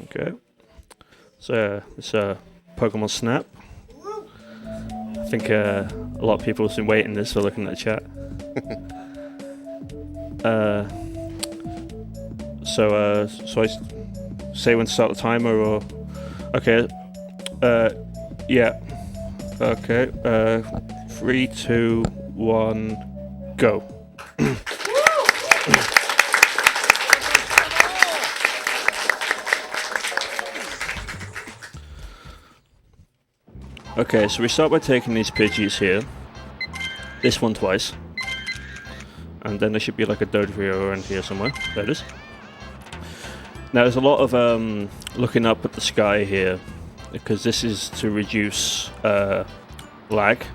Okay. So it's Pokemon Snap. I think a lot of people have been waiting this for looking at the chat. So I say when to start the timer, or okay? Yeah. Okay. 3, 2, 1, go. Okay, so we start by taking these Pidgeys here. This one twice. And then there should be like a Dodrio around here somewhere. There it is. Now there's a lot of looking up at the sky here, because this is to reduce lag.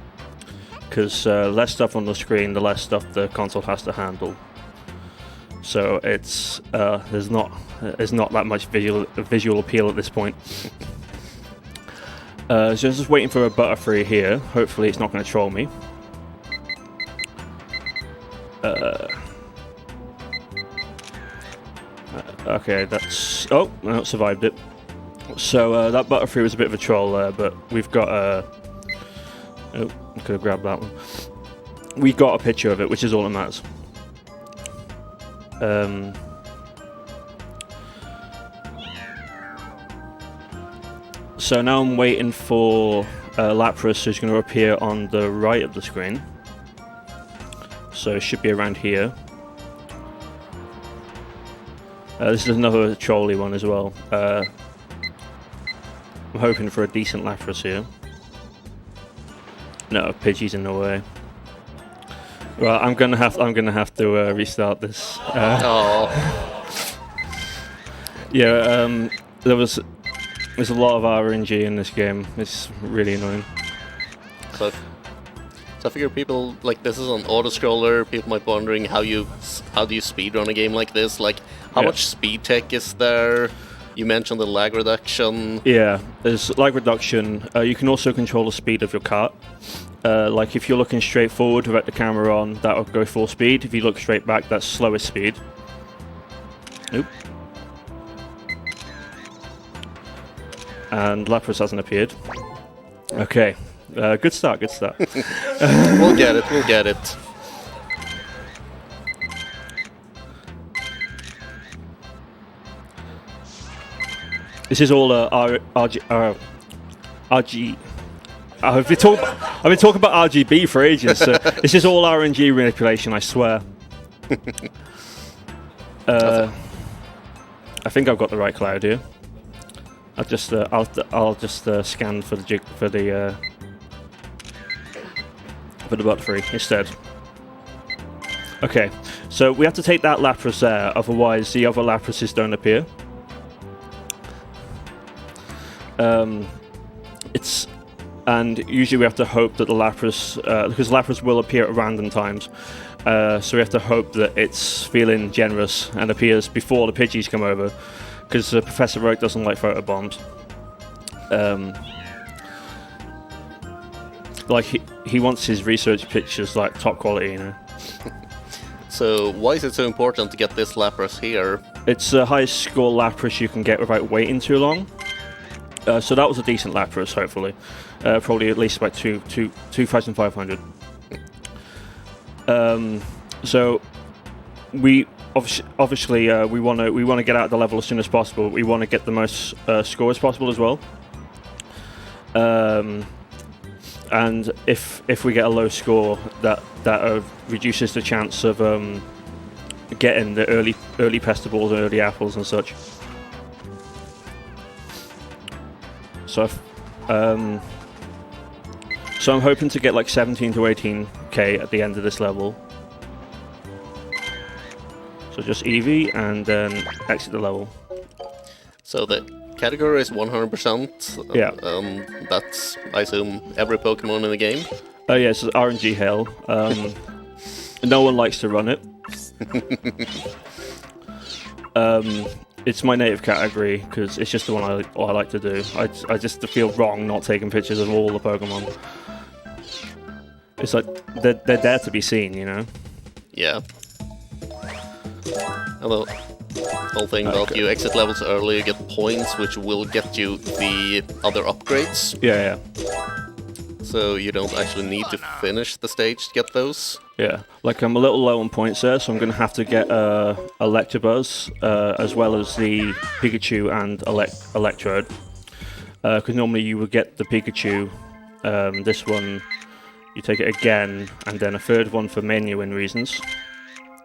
Because less stuff on the screen, the less stuff the console has to handle. So it's there's not that much visual appeal at this point. So just waiting for a Butterfree here. Hopefully it's not going to troll me. Okay, that's... Oh, no, survived it. So that Butterfree was a bit of a troll there, but we've got a... Oh, I could have grabbed that one. We got a picture of it, which is all that matters. So now I'm waiting for Lapras, who's going to appear on the right of the screen. So it should be around here. This is another trolly one as well. I'm hoping for a decent Lapras here. No, Pidgey's in the way. Well, I'm gonna have to restart this. Yeah, there's a lot of RNG in this game. It's really annoying. So I figure people, like, this is an auto-scroller, people might be wondering how do you speedrun a game like this? Like, how much speed tech is there? You mentioned the lag reduction. Yeah, there's lag reduction. You can also control the speed of your cart. Like, if you're looking straight forward without the camera on, that'll go full speed. If you look straight back, that's slowest speed. Oop. And Lapras hasn't appeared. Okay, good start, good start. We'll get it. This is all RG. I've been talking about RGB for ages. So this is all RNG manipulation, I swear. I think I've got the right cloud here. I'll just scan for the Butterfree instead. Okay, so we have to take that Lapras there, otherwise the other Laprases don't appear. And usually we have to hope that the Lapras, because Lapras will appear at random times, so we have to hope that it's feeling generous and appears before the Pidgeys come over, because Professor Oak doesn't like photobombs. Like he wants his research pictures like top quality, you know. So why is it so important to get this Lapras here? It's the highest score Lapras you can get without waiting too long. So that was a decent Lapras, hopefully. Probably at least about 2,500. So we obviously we want to get out of the level as soon as possible. We want to get the most score as possible as well. And if we get a low score, that reduces the chance of getting the early Pestaballs and early apples and such. So I'm hoping to get like 17 to 18k at the end of this level. So just Eevee and then exit the level. So the category is 100%. Yeah. That's, I assume, every Pokemon in the game. Oh yeah, so RNG hell. No one likes to run it. It's my native category because it's just the one I like to do. I just feel wrong not taking pictures of all the Pokemon. It's like they're there to be seen, you know. Yeah. Although Whole thing about you exit levels early, you get points, which will get you the other upgrades. Yeah. So you don't actually need to finish the stage to get those. Yeah, like I'm a little low on points there, so I'm going to have to get Electabuzz as well as the Pikachu and Electrode. Because normally you would get the Pikachu, this one, you take it again, and then a third one for menuing reasons.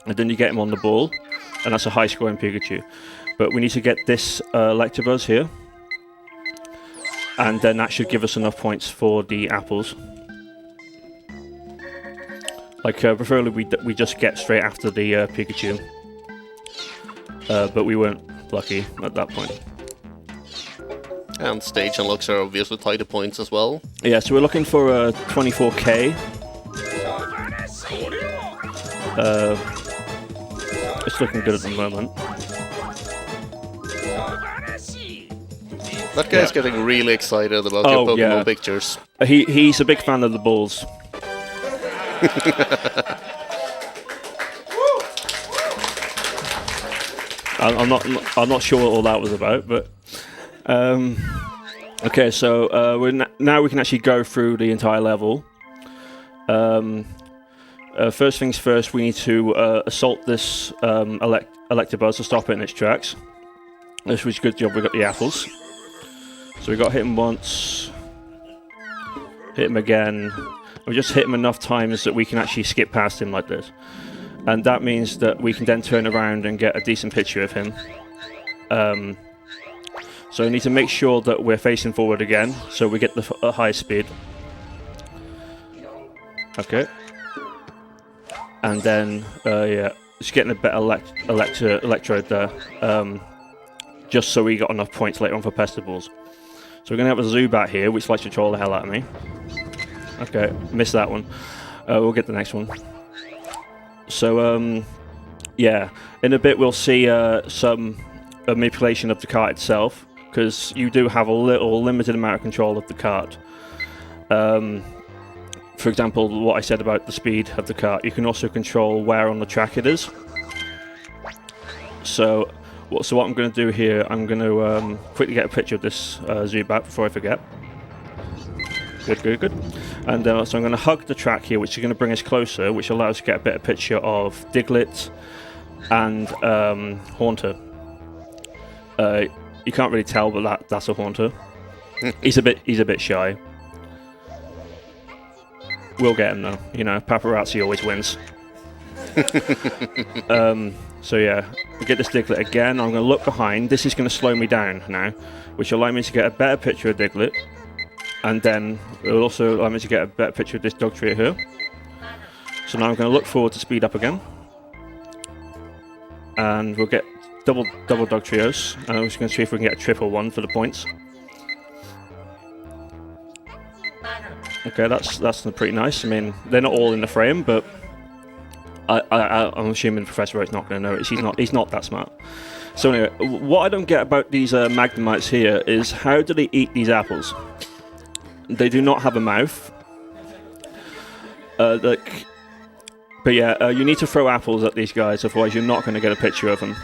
And then you get him on the ball, and that's a high scoring Pikachu. But we need to get this Electabuzz here, and then that should give us enough points for the apples. Like, preferably we just get straight after the Pikachu. But we weren't lucky at that point. And stage unlocks are obviously tied to points as well. Yeah, so we're looking for 24k. It's looking good at the moment. That guy's getting really excited about your Pokémon pictures. He's a big fan of the balls. I'm not sure what all that was about, but okay. So now we can actually go through the entire level. First things first, we need to assault this Electabuzz to stop it in its tracks. This was a good job. We got the apples. So we got hit him once, hit him again. We just hit him enough times that we can actually skip past him like this. And that means that we can then turn around and get a decent picture of him. So we need to make sure that we're facing forward again, so we get the highest speed. Okay. And then, yeah, just getting a better Electrode there. Just so we got enough points later on for Pestibles. So we're going to have a Zubat here, which likes to troll the hell out of me. Okay, missed that one. We'll get the next one. So, yeah, in a bit we'll see some manipulation of the cart itself, because you do have a little limited amount of control of the cart. For example, what I said about the speed of the cart, you can also control where on the track it is. So what I'm going to do here, I'm going to quickly get a picture of this Zubat before I forget. Good. And so I'm going to hug the track here, which is going to bring us closer, which allows us to get a better picture of Diglett and Haunter. You can't really tell, but that's a Haunter. He's a bit shy. We'll get him though. You know, paparazzi always wins. So yeah, we get this Diglett again. I'm going to look behind. This is going to slow me down now, which will allow me to get a better picture of Diglett. And then it will also allow me to get a better picture of this Dugtrio here. So now I'm going to look forward to speed up again. And we'll get double Dugtrios. And I'm just going to see if we can get a triple one for the points. Okay, that's pretty nice. I mean, they're not all in the frame, but I'm assuming Professor Oak's not going to notice. He's not that smart. So anyway, what I don't get about these Magnemites here is how do they eat these apples? They do not have a mouth. But yeah, you need to throw apples at these guys, otherwise you're not going to get a picture of them.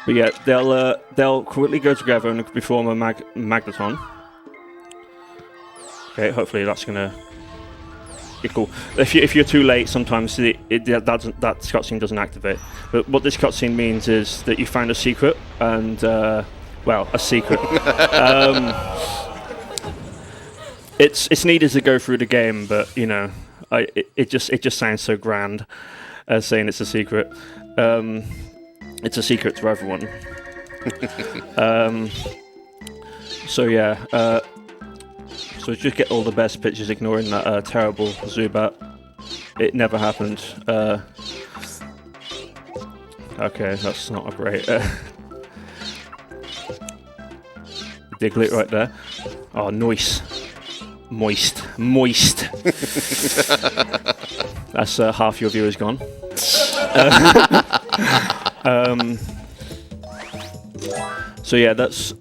But yeah, they'll quickly go together and form a magneton. Okay, hopefully that's gonna be cool. If you're too late, sometimes that cutscene doesn't activate. But what this cutscene means is that you find a secret, and well, a secret. It's needed to go through the game, but you know, it just sounds so grand as saying it's a secret. It's a secret to everyone. So yeah. So just get all the best pictures, ignoring that terrible Zubat. It never happened. Okay, that's not a great... Diglett right there. Oh, nice. Moist. That's half your viewers gone. So yeah, that's...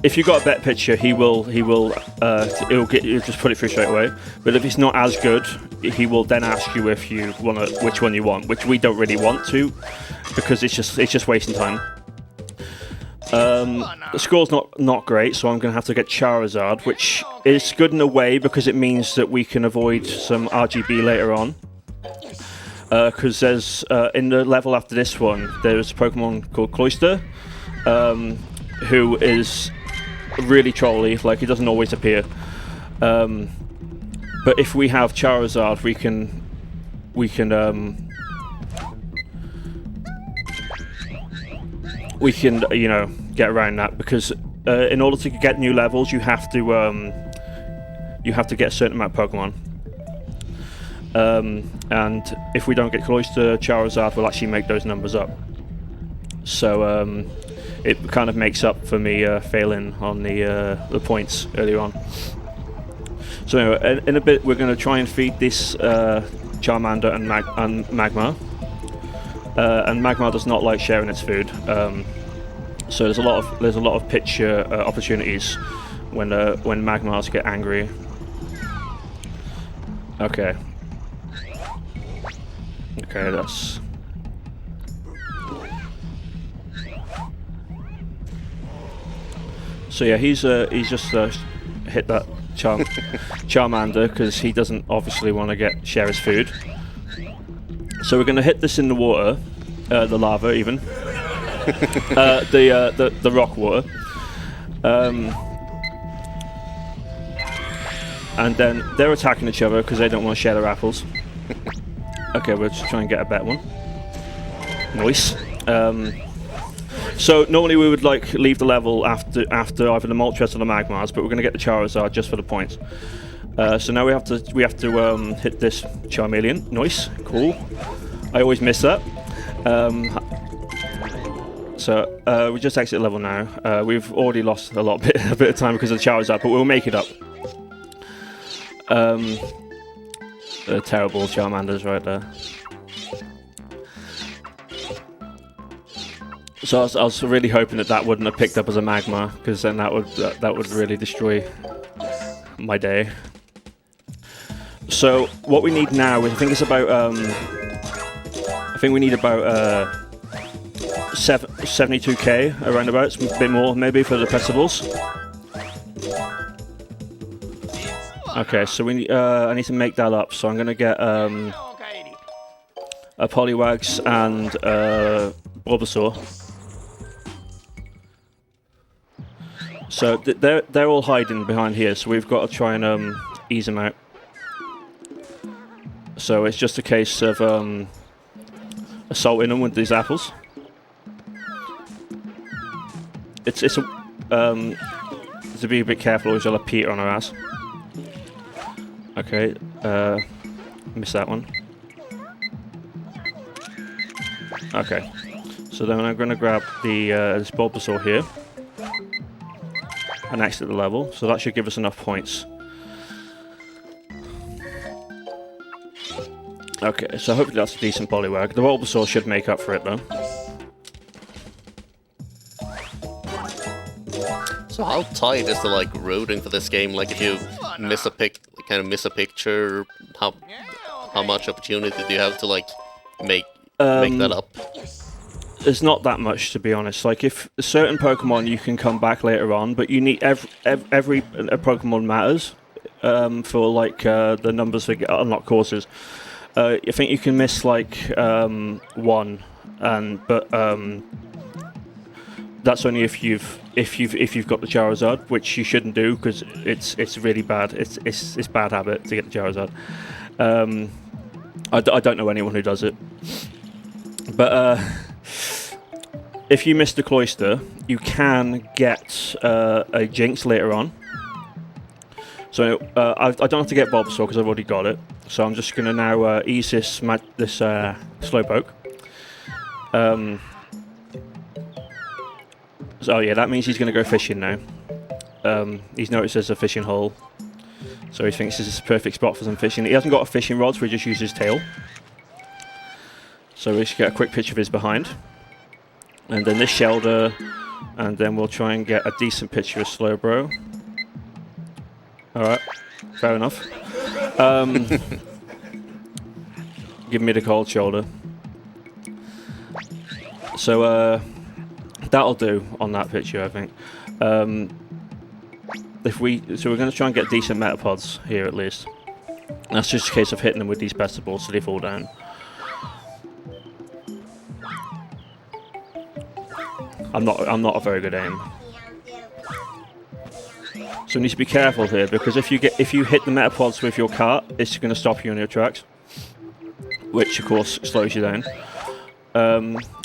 if you got a better picture, it'll just put it through straight away. But if it's not as good, he will then ask you if you which one you want, which we don't really want to, because it's just wasting time. The score's not great, so I'm going to have to get Charizard, which is good in a way because it means that we can avoid some RGB later on. Because there's in the level after this one, there's a Pokemon called Cloyster, who is really trolly. Like, he doesn't always appear. But if we have Charizard, we can you know, get around that, because in order to get new levels, you have to get a certain amount of Pokemon. And if we don't get Cloyster, Charizard will actually make those numbers up. So it kind of makes up for me failing on the points earlier on. So anyway, in a bit we're going to try and feed this Charmander and Magmar. And Magmar does not like sharing its food. So there's a lot of pitch opportunities when Magmars get angry. Okay. Okay, that's. So yeah, he's just hit that Charmander because he doesn't obviously want to share his food. So we're going to hit this in the water, the lava even, the rock water, and then they're attacking each other because they don't want to share their apples. Okay, we'll just try and get a better one. Nice. So normally we would like leave the level after either the Moltres or the Magmars, but we're going to get the Charizard just for the points. So now we have to hit this Charmeleon. Nice, cool. I always miss that. So we just exit level now. We've already lost a bit of time because of the Charizard, but we'll make it up. The terrible Charmanders right there. So I was really hoping that wouldn't have picked up as a Magmar, because then that would really destroy my day. So what we need now is, I think it's about we need about 72k around about, a bit more maybe for the festivals. Okay, so I need to make that up. So I'm gonna get a Poliwags and Bulbasaur. So they're all hiding behind here, so we've got to try and ease them out. So it's just a case of assaulting them with these apples. It's to be a bit careful, or you'll have Peter on our ass. Okay, missed that one. Okay, so then I'm going to grab this Bulbasaur here and exit the level, so that should give us enough points. Okay, so hopefully that's a decent Poliwag. The Bulbasaur should make up for it though. So how tight is the like routing for this game? Like if you miss a picture, how much opportunity do you have to like make that up? There's not that much, to be honest. Like, if certain Pokemon you can come back later on, but you need every Pokemon matters for like the numbers for unlock courses. I think you can miss like one, but that's only if you've got the Charizard, which you shouldn't do because it's really bad. It's bad habit to get the Charizard. I don't know anyone who does it, but. If you miss the Cloyster, you can get a Jinx later on. So I don't have to get Bulbasaur because I've already got it. So I'm just going to now ease this Slowpoke. So yeah, that means he's going to go fishing now. He's noticed there's a fishing hole. So he thinks this is a perfect spot for some fishing. He hasn't got a fishing rod, so he just uses his tail. So we should get a quick picture of his behind. And then this Shelder, and then we'll try and get a decent picture of Slowbro. Alright, fair enough. Give me the cold shoulder. So, That'll do on that picture, I think. So we're going to try and get decent metapods here at least. And that's just a case of hitting them with these pester balls so they fall down. I'm not a very good aim. So you need to be careful here, because if you hit the metapods with your cart, it's going to stop you in your tracks, which of course slows you down.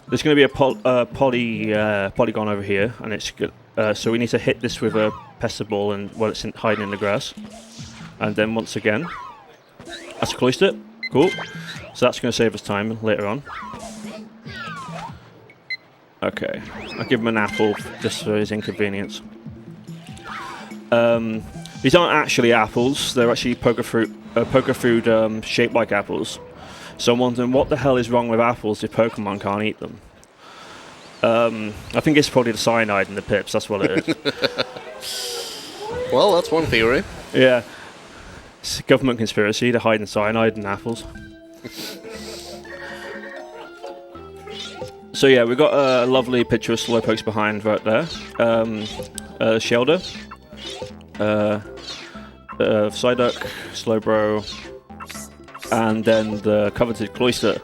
There's going to be a polygon over here, and it's good. So we need to hit this with a pester ball and while it's hiding in the grass, and then once again, that's cloister. Cool. So that's going to save us time later on. Okay, I'll give him an apple just for his inconvenience. These aren't actually apples; they're actually poker food shaped like apples. So I'm wondering what the hell is wrong with apples if Pokemon can't eat them. I think it's probably the cyanide in the pips. That's what it is. Well, that's one theory. Yeah, it's a government conspiracy to hide cyanide in apples. So yeah, we've got a lovely picture of Slowpokes behind right there. Shelder, Psyduck, Slowbro, and then the coveted Cloyster.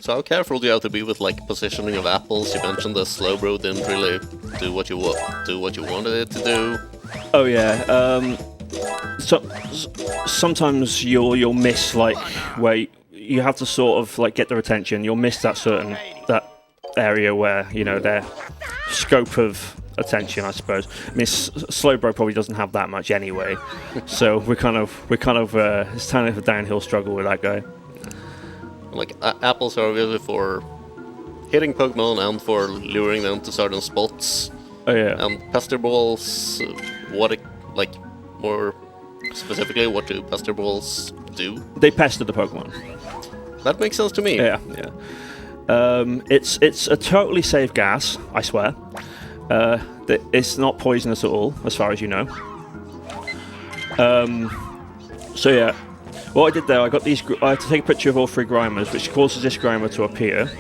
So how careful do you have to be with like positioning of apples? You mentioned the Slowbro didn't really do what you wanted it to do. Oh yeah. Sometimes you'll miss like where you have to sort of like get their attention. You'll miss that area where their scope of attention, I suppose. I mean, Slowbro probably doesn't have that much anyway, so it's kind of a downhill struggle with that guy. Like apples are really for hitting Pokemon and for luring them to certain spots. Oh yeah. And pester balls, more specifically, what do pester balls do? They pester the Pokemon. That makes sense to me. Yeah. It's a totally safe gas, I swear. It's not poisonous at all, as far as you know. So yeah, what I did there, I had to take a picture of all 3 Grimers, which causes this Grimer to appear,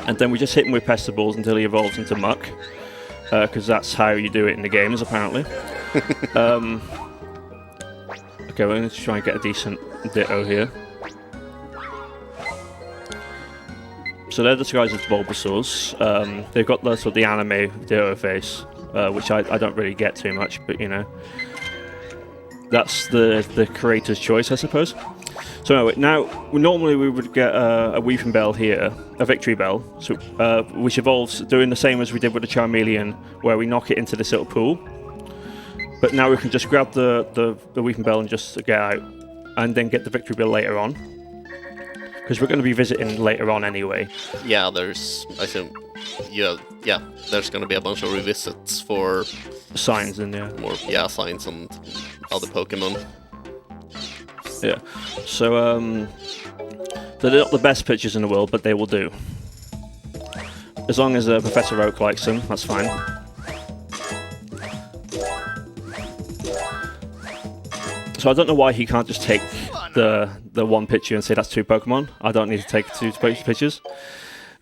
and then we just hit him with pester balls until he evolves into Muck, because that's how you do it in the games, apparently. Okay, we're going to try and get a decent Ditto here. So they're disguised as Bulbasaurs. They've got the anime Ditto face, which I don't really get too much, but that's the creator's choice, I suppose. So anyway, now normally we would get a Weeping Bell here, a Victory Bell, so which evolves doing the same as we did with the Charmeleon, where we knock it into this little pool. But now we can just grab the Weeping Bell and just get out, and then get the Victory Bell later on. Because we're going to be visiting later on anyway. Yeah, there's going to be a bunch of revisits for signs and signs and other Pokemon. Yeah, so they're not the best pictures in the world, but they will do. As long as Professor Oak likes them, that's fine. So I don't know why he can't just take the one picture and say that's 2 Pokemon. I don't need to take 2 pictures,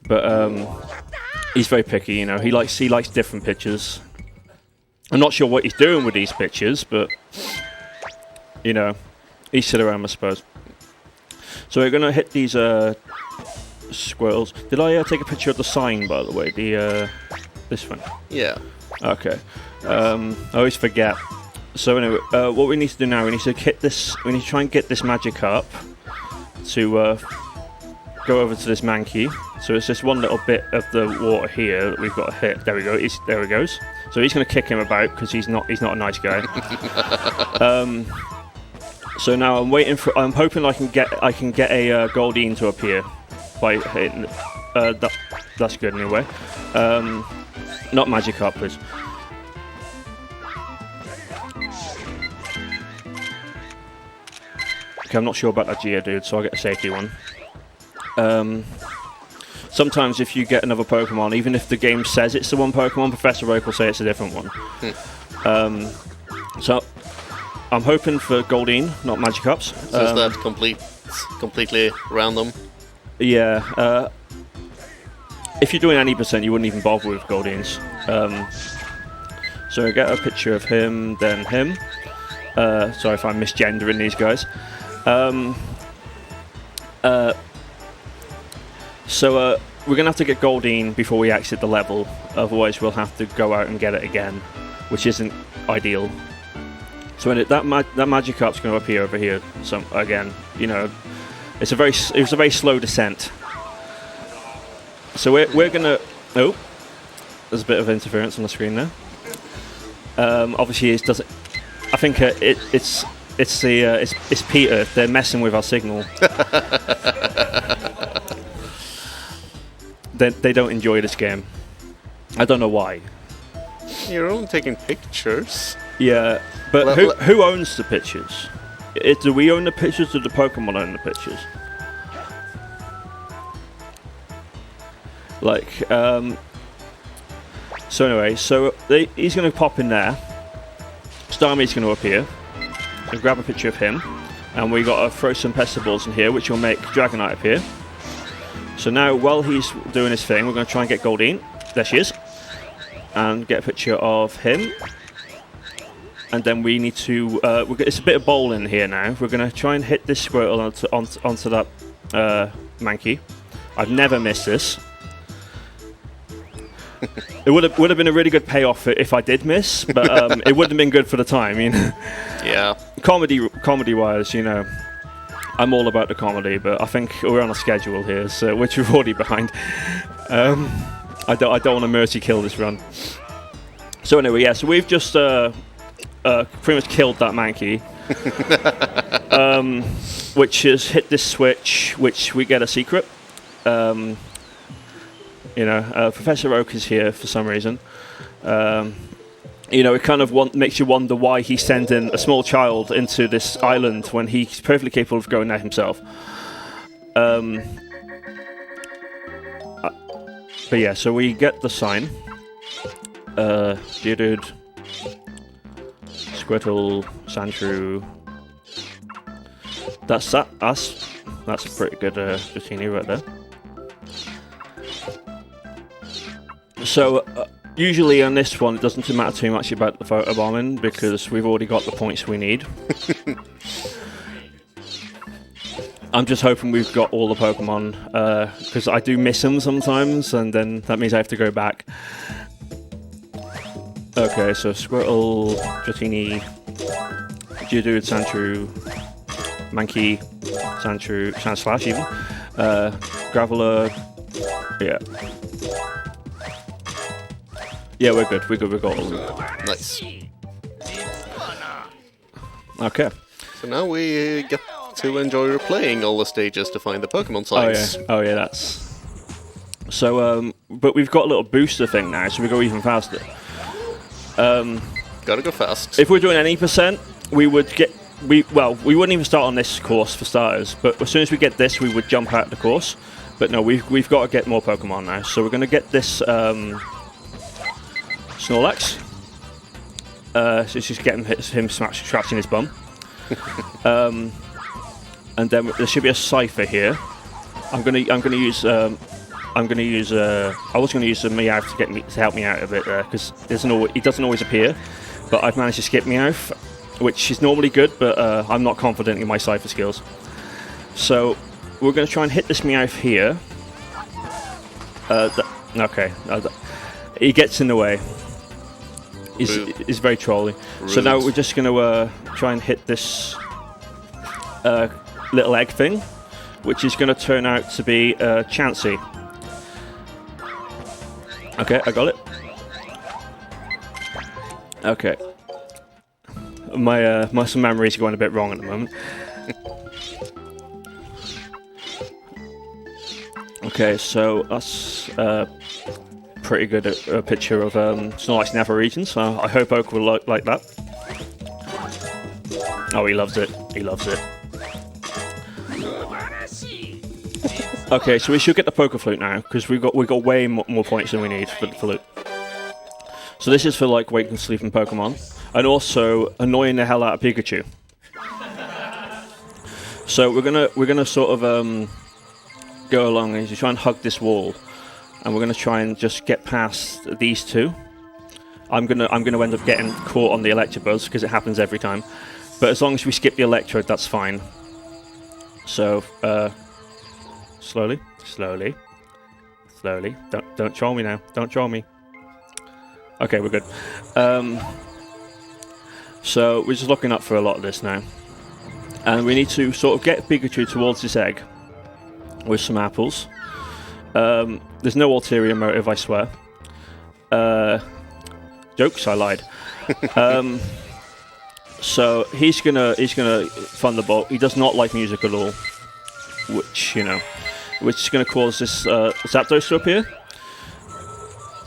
but he's very picky. He likes different pictures. I'm not sure what he's doing with these pictures, but each to their own, I suppose. So we're gonna hit these squirrels. Did I take a picture of the sign, by the way? This one. Yeah. Okay. I always forget. So anyway, what we need to do now, we need to try and get this Magikarp to go over to this Mankey. So it's just one little bit of the water here that we've got to hit. There we go. There he goes. So he's going to kick him about because he's not a nice guy. So now I'm hoping I can get a Goldeen to appear by hitting. That's good anyway. Not Magikarp, please. Okay, I'm not sure about that Geodude, so I'll get a safety one. Sometimes if you get another Pokemon, even if the game says it's the one Pokemon, Professor Oak will say it's a different one. So I'm hoping for Goldeen, not Magikarps. So is that completely random? Yeah. if you're doing any percent, you wouldn't even bother with Goldines. So I get a picture of him, then him. Sorry if I'm misgendering these guys. So we're going to have to get Goldine before we exit the level, otherwise we'll have to go out and get it again, which isn't ideal. So when that Magikarp's going to appear over here, again, you know, it was a very slow descent. So we're going to... Oh, there's a bit of interference on the screen there. Obviously, it doesn't... I think it's Peter. They're messing with our signal. They don't enjoy this game. I don't know why. You're only taking pictures. Yeah, but who owns the pictures? Do we own the pictures, or do the Pokemon own the pictures? Like, so anyway, he's going to pop in there. Starmie's going to appear. So grab a picture of him, and we got to throw some Pestiballs in here, which will make Dragonite appear. So now, while he's doing his thing, we're going to try and get Goldine. There she is. And get a picture of him. And then we need to... it's a bit of bowling here now. We're going to try and hit this Squirtle onto that Mankey. I've never missed this. It would have been a really good payoff if I did miss, but it wouldn't have been good for the time, you know. Yeah. Comedy-wise, you know, I'm all about the comedy, but I think we're on a schedule here, so which we're already behind. I don't want to mercy kill this run. So anyway, yeah. So we've just pretty much killed that Mankey, which has hit this switch, which we get a secret. You know, Professor Oak is here for some reason. You know, it kind of makes you wonder why he's sending a small child into this island when he's perfectly capable of going there himself. But yeah, so we get the sign. Geodude, Squirtle, Sandshrew. That's a pretty good Dratini right there. So, usually on this one, it doesn't matter too much about the photobombing because we've already got the points we need. I'm just hoping we've got all the Pokemon because I do miss them sometimes, and then that means I have to go back. Okay, so Squirtle, Dratini, Geodude, Sandshrew, Mankey, Sandshrew, Sandslash even, Graveler, yeah. Yeah, we're good. We've got all of them. Nice. Okay. So now we get to enjoy replaying all the stages to find the Pokemon signs. Oh yeah, that's... So, but we've got a little booster thing now, so we go even faster. Gotta go fast. If we're doing any percent, we would get... we wouldn't even start on this course for starters, but as soon as we get this, we would jump out the course. But no, we've got to get more Pokemon now, so we're going to get this... Snorlax. So it's just getting him scratching his bum. And then there should be a Cypher here. I was going to use a Meowth to help me out of it because he doesn't always appear. But I've managed to skip Meowth, which is normally good, but I'm not confident in my Cypher skills. So we're going to try and hit this Meowth here. Okay, he gets in the way. He's very trolly. Rude. So now we're just going to try and hit this little egg thing, which is going to turn out to be Chansey. Okay, I got it. Okay. My muscle memory is going a bit wrong at the moment. Okay, so that's pretty good picture of Snorlax Nether region, so I hope Oak will like that. Oh, he loves it. He loves it. Okay, so we should get the Poké Flute now, because we got way more points than we need for the flute. So this is for like waking sleeping Pokemon, and also annoying the hell out of Pikachu. So we're gonna sort of go along and try and hug this wall. and we're going to try and just get past these two. I'm gonna end up getting caught on the Electabuzz because it happens every time. But as long as we skip the Electrode, that's fine. So slowly. Don't troll me now. Don't troll me. Okay, we're good. So we're just looking up for a lot of this now, and we need to sort of get Pikachu towards this egg with some apples. There's no ulterior motive, I swear. Jokes, I lied. So he's gonna Thunderbolt. He does not like music at all, which is gonna cause this Zapdos to appear,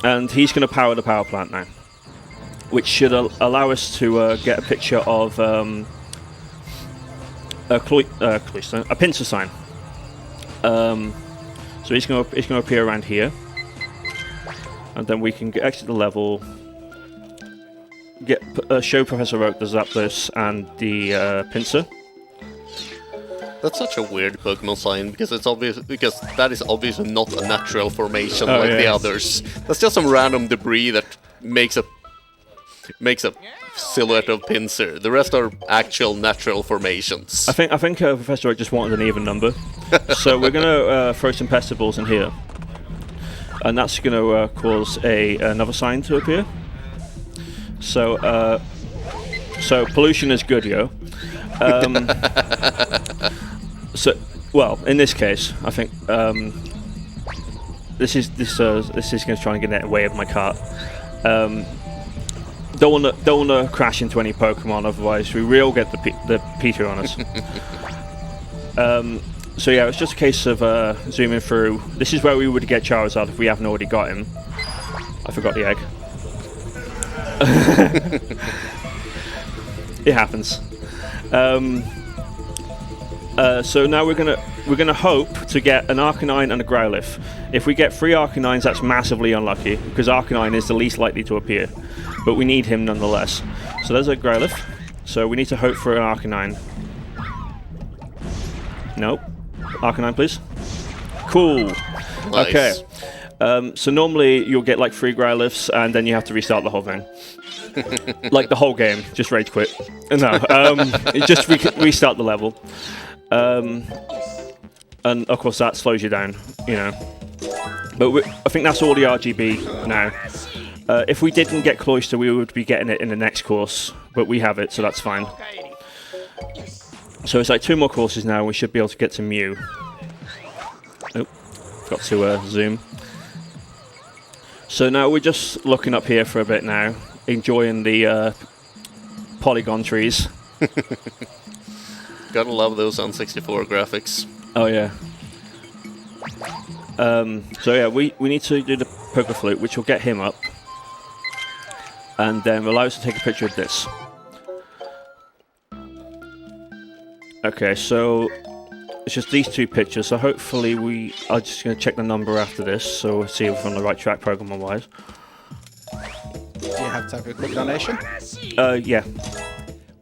and he's gonna power the power plant now, which should allow us to get a picture of a pincer sign. So he's gonna appear around here, and then we can exit the level. Show Professor Oak the Zapdos and the pincer. That's such a weird Pokemon sign because it's obvious that is obviously not a natural formation like the others. That's just some random debris that makes a silhouette of pincer. The rest are actual natural formations. I think Professor Oak just wanted an even number, so we're gonna throw some Pestiballs in here, and that's gonna cause another sign to appear. So pollution is good, yo. Well, in this case, I think this is going to try and get in the way of my cart. Don't wanna crash into any Pokemon, otherwise we will get the Peter on us. So yeah, it's just a case of zooming through. This is where we would get Charizard if we haven't already got him. I forgot the egg. It happens. So now we're gonna hope to get an Arcanine and a Growlithe. If we get 3 Arcanines, that's massively unlucky because Arcanine is the least likely to appear, but we need him nonetheless. So there's a Growlithe. So we need to hope for an Arcanine. Nope. Arcanine, please. Cool. Nice. Okay. So normally you'll get like 3 Growlithes and then you have to restart the whole thing. Like the whole game, just rage quit. No, just restart the level. And of course that slows you down, But I think that's all the RGB now. If we didn't get Cloyster, we would be getting it in the next course, but we have it, so that's fine. So it's like 2 more courses now, and we should be able to get to Mew. Oh, got to zoom. So now we're just looking up here for a bit now, enjoying the polygon trees. Gotta love those on 64 graphics. Oh yeah. So yeah, we need to do the Poker Flute, which will get him up, and then allow us to take a picture of this. Okay, so it's just these 2 pictures. So hopefully we are just going to check the number after this, so we'll see if we're on the right track Pokemon-wise. Do you have time for a quick donation? Yeah.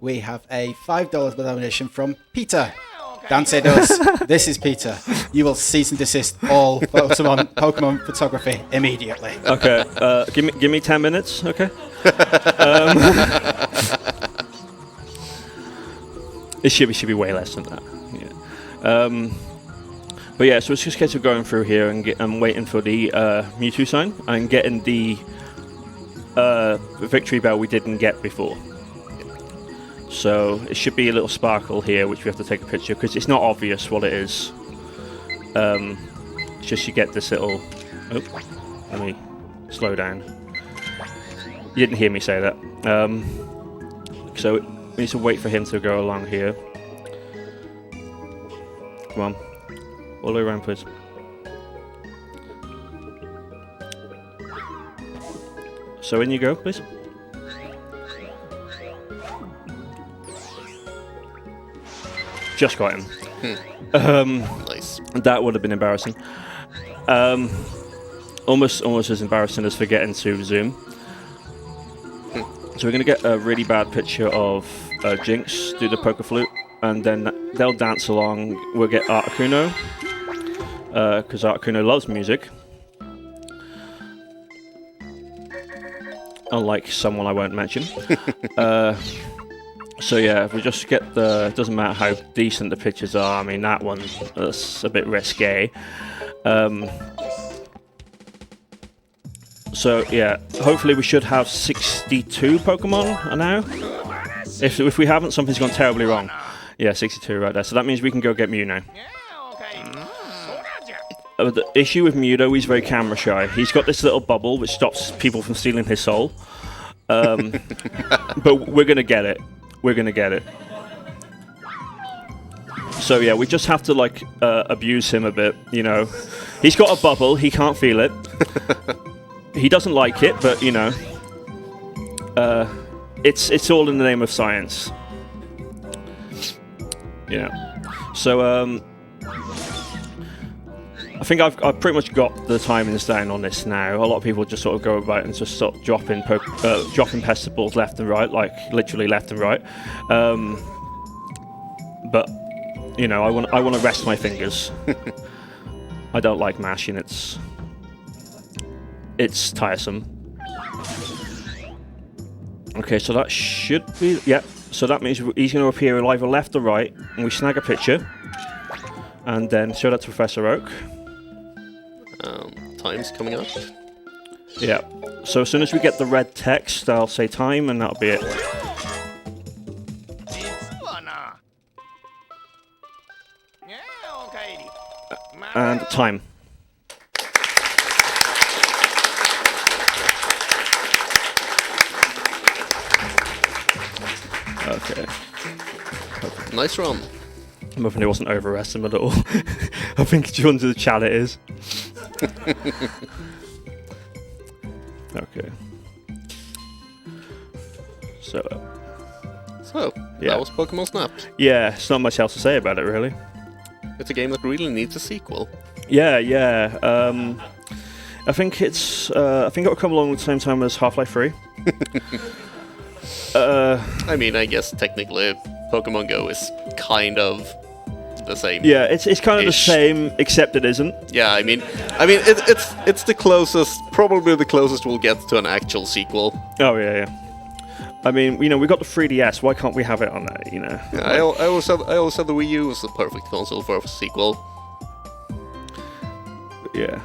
We have a $5 donation from Peter. DanteDoes. This is Peter. You will cease and desist all Pokemon photography immediately. Okay. Give me 10 minutes. Okay. It should be way less than that. Yeah. But yeah, so it's just a case of going through here and waiting for the Mewtwo sign and getting the victory bell we didn't get before. So it should be a little sparkle here, which we have to take a picture because it's not obvious what it is. It's just you get this little. Oh, let me slow down. You didn't hear me say that. So we need to wait for him to go along here. Come on, all the way around, please. So in you go, please. Just got him. Nice. That would have been embarrassing. Almost as embarrassing as forgetting to zoom. So we're going to get a really bad picture of Jinx do the Poker Flute, and then they'll dance along. We'll get Articuno, because Articuno loves music. unlike someone I won't mention. So yeah, if we just get the, doesn't matter how decent the pictures are, I mean that one, that's a bit risque. So yeah, hopefully we should have 62 Pokemon now. If we haven't, something's gone terribly wrong. Yeah, 62 right there. So that means we can go get Mew now. The issue with Mew though, he's very camera shy. He's got this little bubble which stops people from stealing his soul. But we're gonna get it. We're gonna get it. So yeah, we just have to like abuse him a bit, you know. He's got a bubble, he can't feel it. He doesn't like it, but you know, it's all in the name of science. Yeah. So I think I've pretty much got the timings down on this now. A lot of people just sort of go about and just sort of dropping pestibles left and right, like literally left and right. But you know, I want to rest my fingers. I don't like mashing. It's tiresome. Okay, so that should be So that means he's going to appear either left or right, and we snag a picture, and then show that to Professor Oak. Time's coming up. Yeah. So as soon as we get the red text, I'll say time, and that'll be it. And time. Okay. Nice run. I'm hoping it wasn't overestimate at all. I think John to the chat it is. Okay. So Yeah. That was Pokemon Snap. Yeah, it's not much else to say about it, really. It's a game that really needs a sequel. Yeah. I think it'll come along at the same time as Half-Life 3. I mean, I guess technically Pokemon Go is kind of the same. Yeah, it's kind of the same, except it isn't. Yeah, I mean, it's the closest, probably the closest we'll get to an actual sequel. Oh yeah. I mean, you know, we got the 3DS. Why can't we have it on that? You know. Yeah, I always said the Wii U was the perfect console for a sequel. Yeah.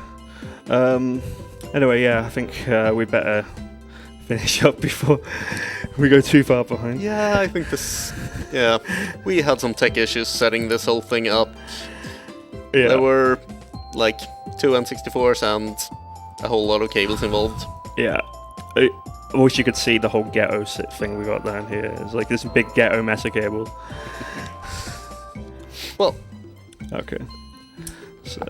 Anyway, yeah, I think we better finish up before we go too far behind. Yeah, I think this. Yeah, we had some tech issues setting this whole thing up. Yeah. There were like 2 N64s and a whole lot of cables involved. Yeah. I wish you could see the whole ghetto thing we got down here. It's like this big ghetto mess of cable. Well. Okay. So.